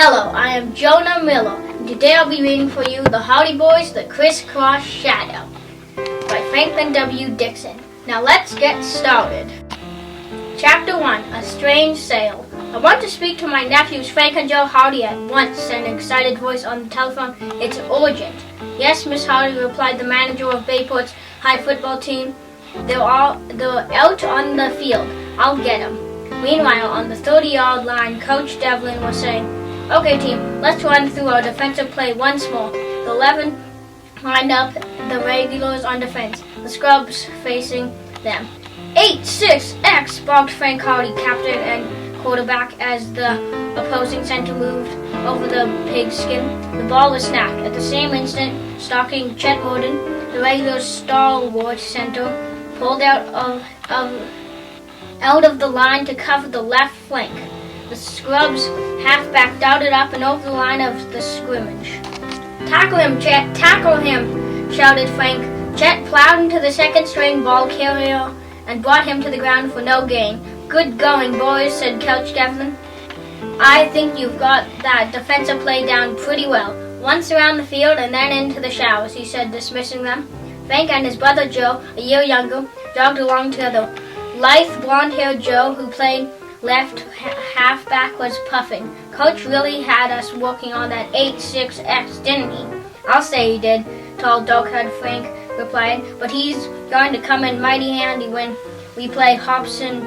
Hello, I am Jonah Miller, and today I'll be reading for you The Howdy Boys, The Crisscross Shadow by Franklin W. Dixon. Now let's get started. Chapter 1, A Strange Sale. I want to speak to my nephews Frank and Joe Howdy at once, said an excited voice on the telephone. It's urgent. Yes, Miss Howdy, replied the manager of Bayport's high football team. They're out on the field. I'll get them. Meanwhile, on the 30-yard line, Coach Devlin was saying, "Okay, team, let's run through our defensive play once more." The 11 lined up, the regulars on defense, the scrubs facing them. 8-6-X, barked Frank Howdy, captain and quarterback, as the opposing center moved over the pigskin. The ball was snapped. At the same instant, stalking Chet Morden, the regular stalwart center, pulled out of the line to cover the left flank. The scrubs halfback darted up and over the line of the scrimmage. "Tackle him, Chet! Tackle him!" shouted Frank. Chet plowed into the second-string ball carrier and brought him to the ground for no gain. "Good going, boys," said Coach Devlin. "I think you've got that defensive play down pretty well. Once around the field and then into the showers," he said, dismissing them. Frank and his brother Joe, a year younger, jogged along together. Lithe, blonde-haired Joe, who played left halfback, was puffing. "Coach really had us working on that 8-6-X, didn't he?" "I'll say he did," tall, dark-haired Frank replied. "But he's going to come in mighty handy when we play Hopkinsville."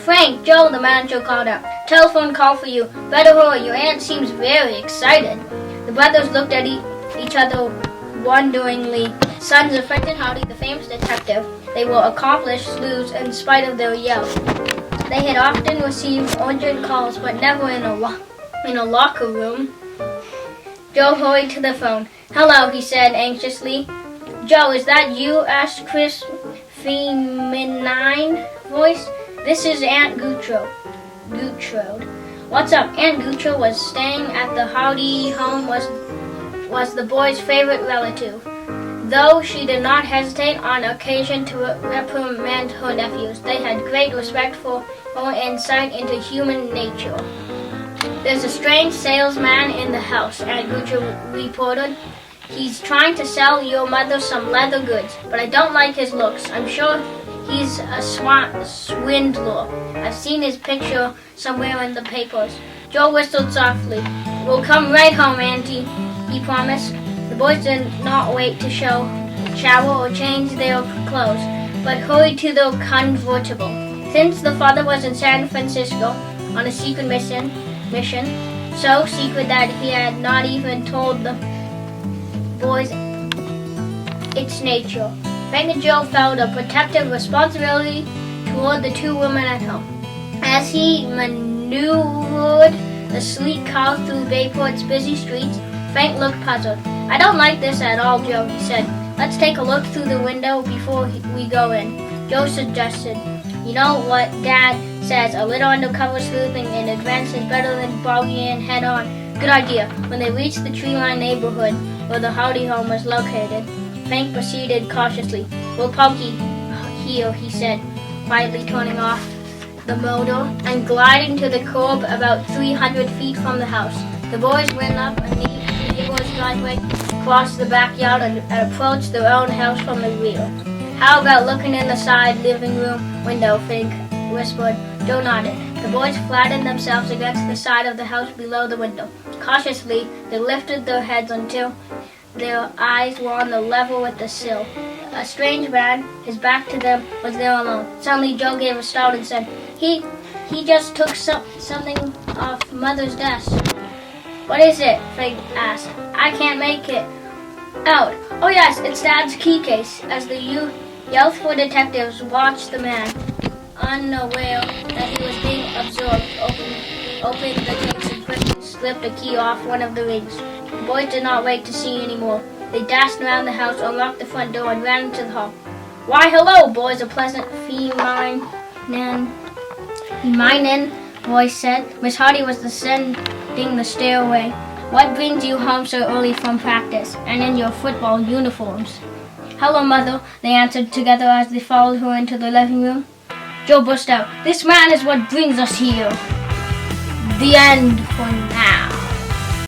"Frank, Joe," the manager called out. "Telephone call for you. Better hurry. Your aunt seems very excited." The brothers looked at each other wonderingly. Sons of Franklin Howdy, the famous detective, they were accomplished sleuths in spite of their yell. They had often received urgent calls, but never in a locker room. Joe hurried to the phone. "Hello," he said anxiously. "Joe, is that you?" asked Chris' feminine voice. "This is Aunt Gertrude." "What's up?" Aunt Gertrude was staying at the Howdy home, was the boy's favorite relative, though she did not hesitate on occasion to reprimand her nephews. They had great respect for her insight into human nature. "There's a strange salesman in the house," Aunt Gertrude reported. "He's trying to sell your mother some leather goods, but I don't like his looks. I'm sure he's a swindler. I've seen his picture somewhere in the papers." Joe whistled softly. "We'll come right home, Auntie," he promised. The boys did not wait to shower or change their clothes, but hurried to their convertible. Since the father was in San Francisco on a secret mission, so secret that he had not even told the boys its nature, Frank and Joe felt a protective responsibility toward the two women at home. As he maneuvered the sleek car through Bayport's busy streets, Frank looked puzzled. "I don't like this at all, Joe," he said. "Let's take a look through the window before we go in." Joe suggested. "You know what Dad says, a little undercover sleuthing in advance is better than bogging in head-on." "Good idea." When they reached the tree-lined neighborhood where the Howdy home was located, Frank proceeded cautiously. "We'll park here," he said, quietly turning off the motor and gliding to the curb about 300 feet from the house. The boys went up a neighbor's driveway, crossed the backyard, and approached their own house from the rear. "How about looking in the side living room window?" Frank whispered. Joe nodded. The boys flattened themselves against the side of the house below the window. Cautiously, they lifted their heads until their eyes were on the level with the sill. A strange man, his back to them, was there alone. Suddenly, Joe gave a start and said, He just took something off Mother's desk." "What is it?" Frank asked. "I can't make it out." "Oh yes, it's Dad's key case." As the youthful detectives watched the man, unaware that he was being observed, opened the case and quickly slipped a key off one of the rings. The boys did not wait to see any more. They dashed around the house, unlocked the front door, and ran into the hall. "Why, hello, boys," a pleasant feminine voice said. Miss Howdy was descending the stairway. "What brings you home so early from practice, and in your football uniforms?" "Hello, Mother," they answered together as they followed her into the living room. Joe burst out. This man is what brings us here. The end for now.